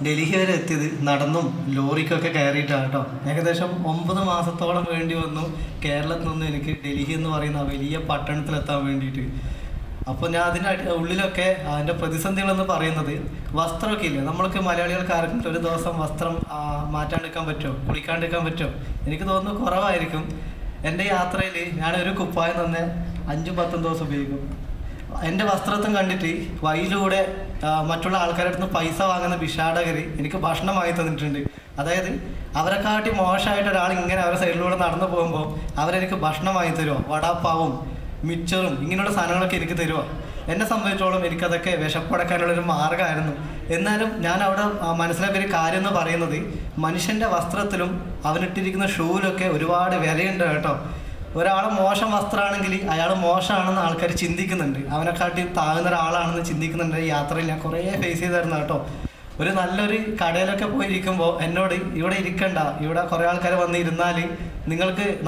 ഡൽഹി വരെ എത്തിയത് നടന്നും ലോറിക്കൊക്കെ കയറിയിട്ടാണ് കേട്ടോ. ഏകദേശം 9 മാസത്തോളം വേണ്ടി വന്നു കേരളത്തിൽ നിന്ന് എനിക്ക് ഡൽഹി എന്ന് പറയുന്ന വലിയ പട്ടണത്തിലെത്താൻ വേണ്ടിയിട്ട്. അപ്പോൾ ഞാൻ അതിൻ്റെ ഉള്ളിലൊക്കെ അതിൻ്റെ പ്രതിസന്ധികളെന്ന് പറയുന്നത് വസ്ത്രമൊക്കെ ഇല്ല. നമ്മൾക്ക് മലയാളികൾക്ക് ആർക്കും ഒരു ദിവസം വസ്ത്രം മാറ്റാണ്ടിരിക്കാൻ പറ്റുമോ, കുളിക്കാണ്ടിരിക്കാൻ പറ്റുമോ? എനിക്ക് തോന്നുന്നു കുറവായിരിക്കും. എൻ്റെ യാത്രയിൽ ഞാനൊരു കുപ്പായം തന്നെ 5-10 ദിവസം ഉപയോഗിക്കും. എൻ്റെ വസ്ത്രത്വം കണ്ടിട്ട് വഴിയിലൂടെ മറ്റുള്ള ആൾക്കാരുടെ അടുത്ത് പൈസ വാങ്ങുന്ന ഭിക്ഷാടകർ എനിക്ക് ഭക്ഷണം വാങ്ങി തന്നിട്ടുണ്ട്. അതായത് അവരെക്കാട്ടി മോശമായിട്ട് ഒരാൾ ഇങ്ങനെ അവരുടെ സൈഡിലൂടെ നടന്നു പോകുമ്പോൾ അവരെനിക്ക് ഭക്ഷണം വാങ്ങി തരുമോ, വടാപ്പാവും മിച്ചറും ഇങ്ങനെയുള്ള സാധനങ്ങളൊക്കെ എനിക്ക് തരുമോ? എന്നെ സംബന്ധിച്ചോളം എനിക്കതൊക്കെ വിശപ്പടക്കാനുള്ളൊരു മാർഗ്ഗമായിരുന്നു. എന്നാലും ഞാൻ അവിടെ മനസ്സിലാക്കിയൊരു കാര്യം എന്ന് പറയുന്നത് മനുഷ്യൻ്റെ വസ്ത്രത്തിലും അവനിട്ടിരിക്കുന്ന ഷൂവിലൊക്കെ ഒരുപാട് വിലയുണ്ട് കേട്ടോ. ഒരാൾ മോശം വസ്ത്രമാണെങ്കിൽ അയാൾ മോശമാണെന്ന് ആൾക്കാർ ചിന്തിക്കുന്നുണ്ട്, അവനെക്കാട്ടി താഴ്ന്ന ഒരാളാണെന്ന് ചിന്തിക്കുന്നുണ്ട്. യാത്രയിൽ ഞാൻ കുറേ ഫേസ് ചെയ്തായിരുന്നു കേട്ടോ. ഒരു നല്ലൊരു കടയിലൊക്കെ പോയിരിക്കുമ്പോൾ എന്നോട് ഇവിടെ ഇരിക്കണ്ട, ഇവിടെ കുറേ ആൾക്കാർ വന്നിരുന്നാൽ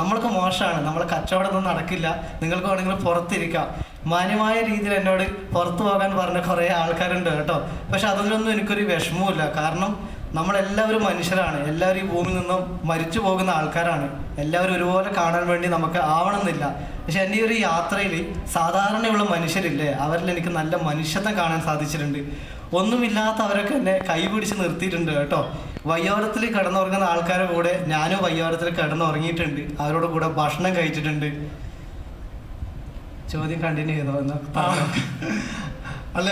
നമ്മൾക്ക് മോശമാണ്, നമ്മൾ കച്ചവടമൊന്നും നടക്കില്ല, നിങ്ങൾക്ക് വേണമെങ്കിൽ പുറത്തിരിക്കാം, മാന്യമായ രീതിയിൽ എന്നോട് പുറത്തു പോകാൻ പറഞ്ഞ കുറേ ആൾക്കാരുണ്ട് കേട്ടോ. പക്ഷെ അതിലൊന്നും എനിക്കൊരു വിഷമവുമില്ല. കാരണം നമ്മളെല്ലാവരും മനുഷ്യരാണ്, എല്ലാവരും ഈ ഭൂമിയിൽ നിന്നും മരിച്ചു പോകുന്ന ആൾക്കാരാണ്. എല്ലാവരും ഒരുപോലെ കാണാൻ വേണ്ടി നമുക്ക് ആവണമെന്നില്ല. പക്ഷെ എൻ്റെ ഈ ഒരു യാത്രയിൽ സാധാരണയുള്ള മനുഷ്യരില്ലേ, അവരിൽ എനിക്ക് നല്ല മനുഷ്യത്വം കാണാൻ സാധിച്ചിട്ടുണ്ട്. ഒന്നുമില്ലാത്തവരൊക്കെ എന്നെ കൈപിടിച്ച് നിർത്തിയിട്ടുണ്ട് കേട്ടോ. വയ്യോരത്തിൽ കിടന്നുറങ്ങുന്ന ആൾക്കാരുടെ കൂടെ ഞാനും വയ്യോരത്തിൽ കിടന്നുറങ്ങിയിട്ടുണ്ട്, അവരോട് കൂടെ ഭക്ഷണം കഴിച്ചിട്ടുണ്ട്. ചോദ്യം കണ്ടിന്യൂ ചെയ്തോ എന്ന്